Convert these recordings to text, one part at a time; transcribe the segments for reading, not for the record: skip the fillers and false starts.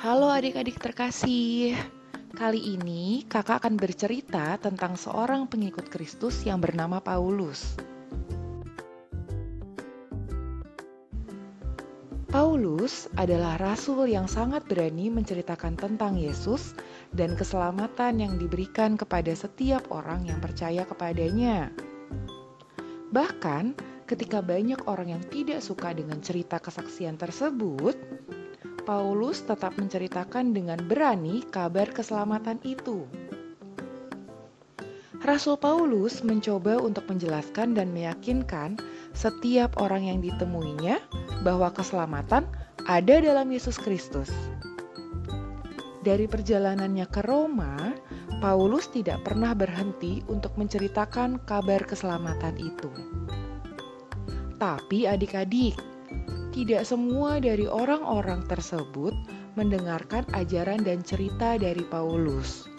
Halo adik-adik terkasih, kali ini kakak akan bercerita tentang seorang pengikut Kristus yang bernama Paulus. Paulus adalah rasul yang sangat berani menceritakan tentang Yesus dan keselamatan yang diberikan kepada setiap orang yang percaya kepadanya. Bahkan ketika banyak orang yang tidak suka dengan cerita kesaksian tersebut, Paulus tetap menceritakan dengan berani kabar keselamatan itu. Rasul Paulus mencoba untuk menjelaskan dan meyakinkan setiap orang yang ditemuinya bahwa keselamatan ada dalam Yesus Kristus. Dari perjalanannya ke Roma, Paulus tidak pernah berhenti untuk menceritakan kabar keselamatan itu. Tapi adik-adik, tidak semua dari orang-orang tersebut mendengarkan ajaran dan cerita dari Paulus.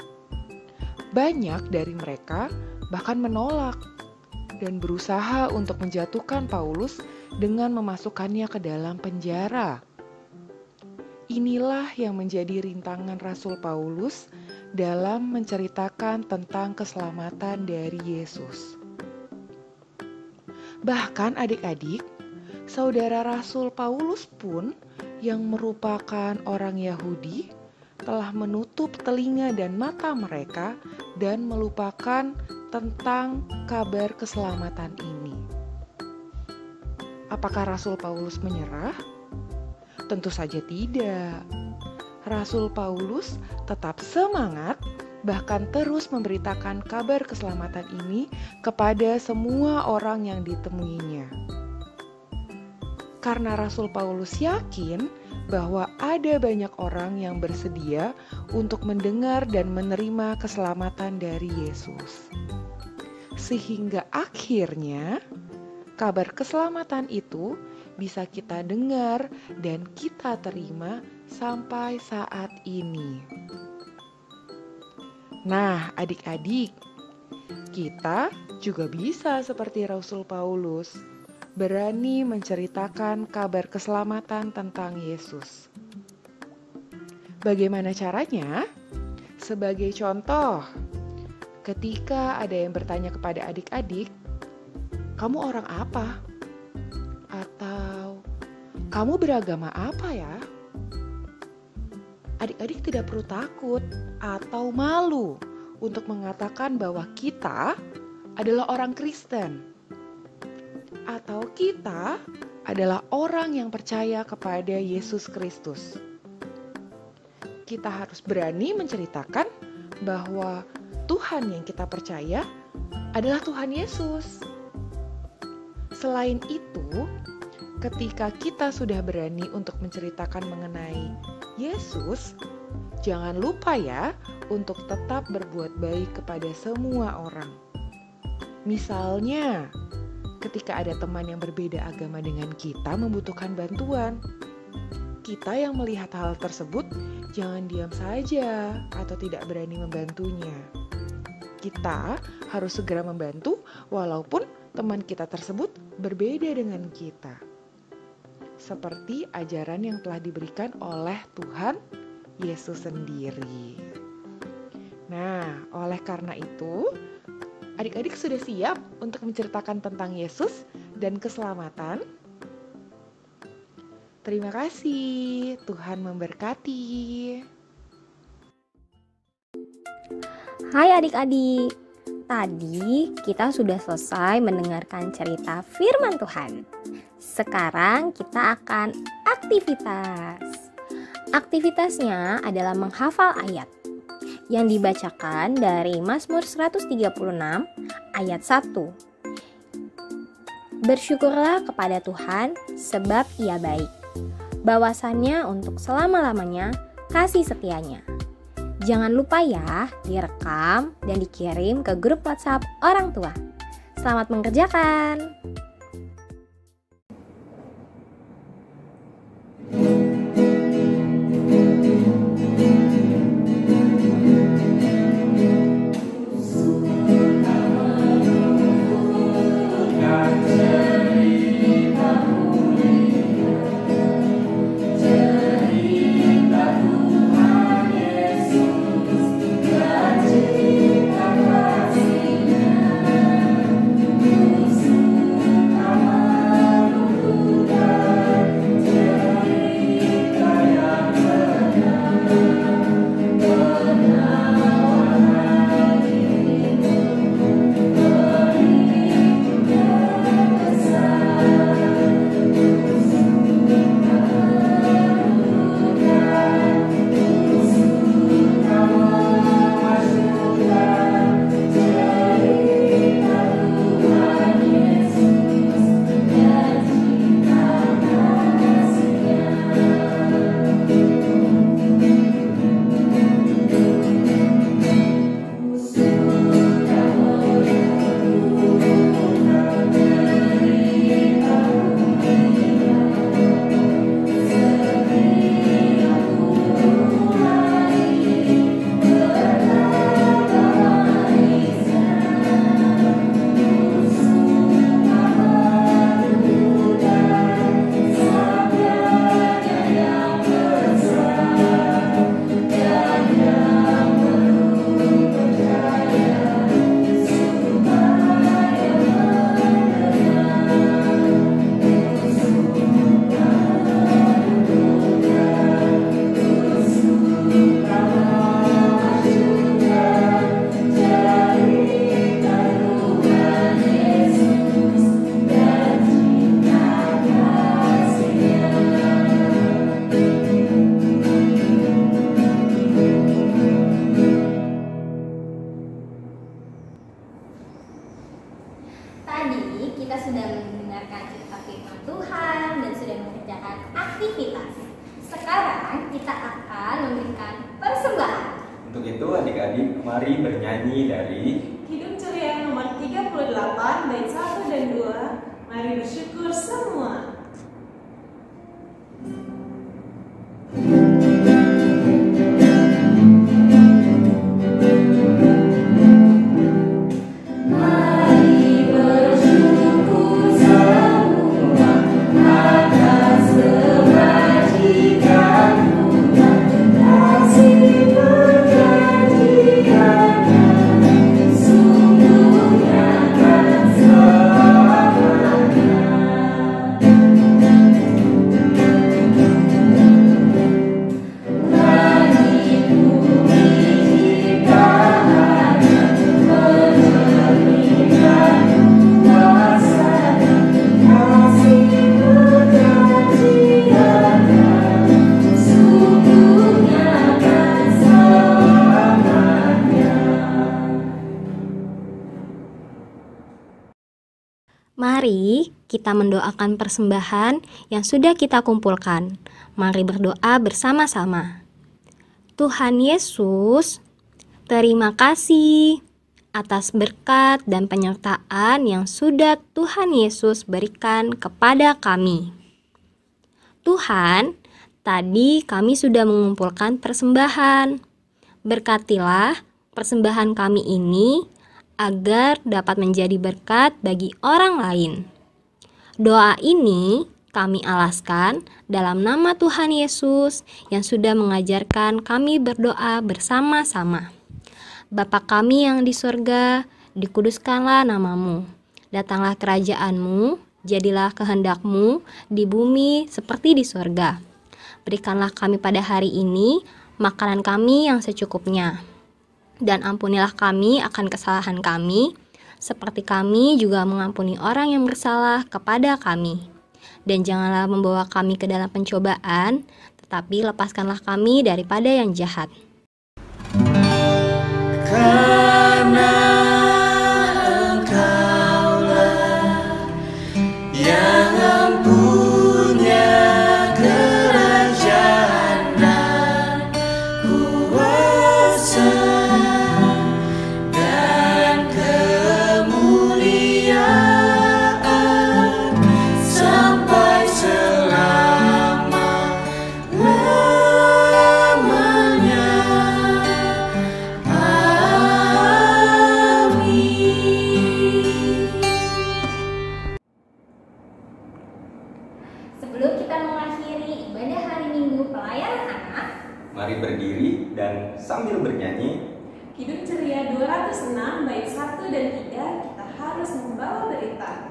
Banyak dari mereka bahkan menolak dan berusaha untuk menjatuhkan Paulus dengan memasukkannya ke dalam penjara. Inilah yang menjadi rintangan Rasul Paulus dalam menceritakan tentang keselamatan dari Yesus. Bahkan adik-adik, saudara Rasul Paulus pun yang merupakan orang Yahudi telah menutup telinga dan mata mereka dan melupakan tentang kabar keselamatan ini. Apakah Rasul Paulus menyerah? Tentu saja tidak. Rasul Paulus tetap semangat, bahkan terus memberitakan kabar keselamatan ini kepada semua orang yang ditemuinya. Karena Rasul Paulus yakin bahwa ada banyak orang yang bersedia untuk mendengar dan menerima keselamatan dari Yesus. Sehingga akhirnya kabar keselamatan itu bisa kita dengar dan kita terima sampai saat ini. Nah, adik-adik, kita juga bisa seperti Rasul Paulus, berani menceritakan kabar keselamatan tentang Yesus. Bagaimana caranya? Sebagai contoh, ketika ada yang bertanya kepada adik-adik, "Kamu orang apa?" Atau, "Kamu beragama apa ya?" Adik-adik tidak perlu takut atau malu untuk mengatakan bahwa kita adalah orang Kristen. Atau kita adalah orang yang percaya kepada Yesus Kristus. Kita harus berani menceritakan bahwa Tuhan yang kita percaya adalah Tuhan Yesus. Selain itu, ketika kita sudah berani untuk menceritakan mengenai Yesus, jangan lupa ya untuk tetap berbuat baik kepada semua orang. Misalnya, ketika ada teman yang berbeda agama dengan kita membutuhkan bantuan, kita yang melihat hal tersebut jangan diam saja atau tidak berani membantunya. Kita harus segera membantu walaupun teman kita tersebut berbeda dengan kita. Seperti ajaran yang telah diberikan oleh Tuhan Yesus sendiri. Nah, oleh karena itu, adik-adik sudah siap untuk menceritakan tentang Yesus dan keselamatan? Terima kasih, Tuhan memberkati. Hai adik-adik, tadi kita sudah selesai mendengarkan cerita firman Tuhan. Sekarang kita akan aktivitas. Aktivitasnya adalah menghafal ayat yang dibacakan dari Mazmur 136 ayat 1. Bersyukurlah kepada Tuhan sebab Ia baik. Bahwasannya untuk selama-lamanya kasih setianya. Jangan lupa ya, direkam dan dikirim ke grup WhatsApp orang tua. Selamat mengerjakan. Cerita mari bernyanyi dari Hidup Ceria nomor 38, bait 1 dan 2. Mari bersyukur semua. Mari kita mendoakan persembahan yang sudah kita kumpulkan. Mari berdoa bersama-sama. Tuhan Yesus, terima kasih atas berkat dan penyertaan yang sudah Tuhan Yesus berikan kepada kami. Tuhan, tadi kami sudah mengumpulkan persembahan. Berkatilah persembahan kami ini agar dapat menjadi berkat bagi orang lain. Doa ini kami alaskan dalam nama Tuhan Yesus yang sudah mengajarkan kami berdoa bersama-sama. Bapa kami yang di surga, dikuduskanlah namamu. Datanglah kerajaanmu, jadilah kehendakmu di bumi seperti di surga. Berikanlah kami pada hari ini makanan kami yang secukupnya. Dan ampunilah kami akan kesalahan kami, seperti kami juga mengampuni orang yang bersalah kepada kami. Dan janganlah membawa kami ke dalam pencobaan, tetapi lepaskanlah kami daripada yang jahat. Karena Engkaulah yang punya kerajaan dan kuasa dan kemuliaan sampai selama-lamanya. Sebelum kita mengakhiri ibadah hari Minggu pelayanan anak, mari berdiri dan sambil bernyanyi Hidup Ceria 206, bait 1 dan 3. Kita harus membawa berita.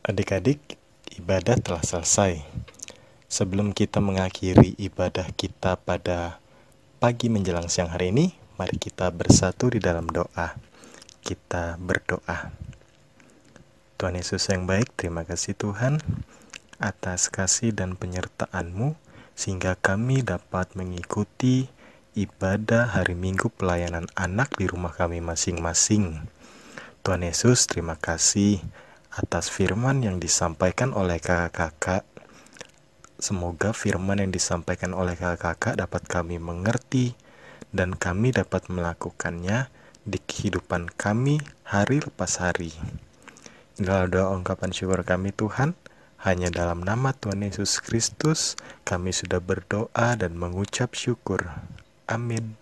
Adik-adik, ibadah telah selesai. Sebelum kita mengakhiri ibadah kita pada pagi menjelang siang hari ini, mari kita bersatu di dalam doa. Kita berdoa. Tuhan Yesus yang baik, terima kasih Tuhan atas kasih dan penyertaan-Mu sehingga kami dapat mengikuti ibadah hari Minggu pelayanan anak di rumah kami masing-masing. Tuhan Yesus, terima kasih atas firman yang disampaikan oleh kakak-kakak. Semoga firman yang disampaikan oleh kakak-kakak dapat kami mengerti dan kami dapat melakukannya di kehidupan kami hari lepas hari. Inilah doa ungkapan syukur kami Tuhan. Hanya dalam nama Tuhan Yesus Kristus kami sudah berdoa dan mengucap syukur. Amin.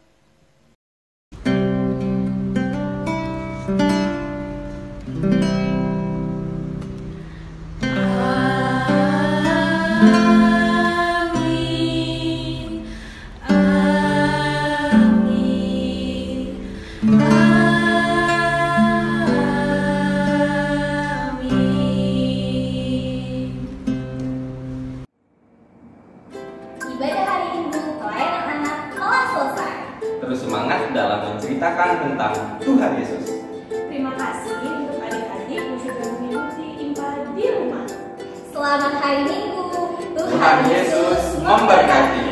Ibadah hari Minggu pelayanan anak telah selesai. Terus semangat dalam menceritakan tentang Tuhan Yesus. Terima kasih untuk adik-adik yang sudah mengikuti IMPA di rumah. Selamat hari Minggu. Tuhan Yesus memberkati.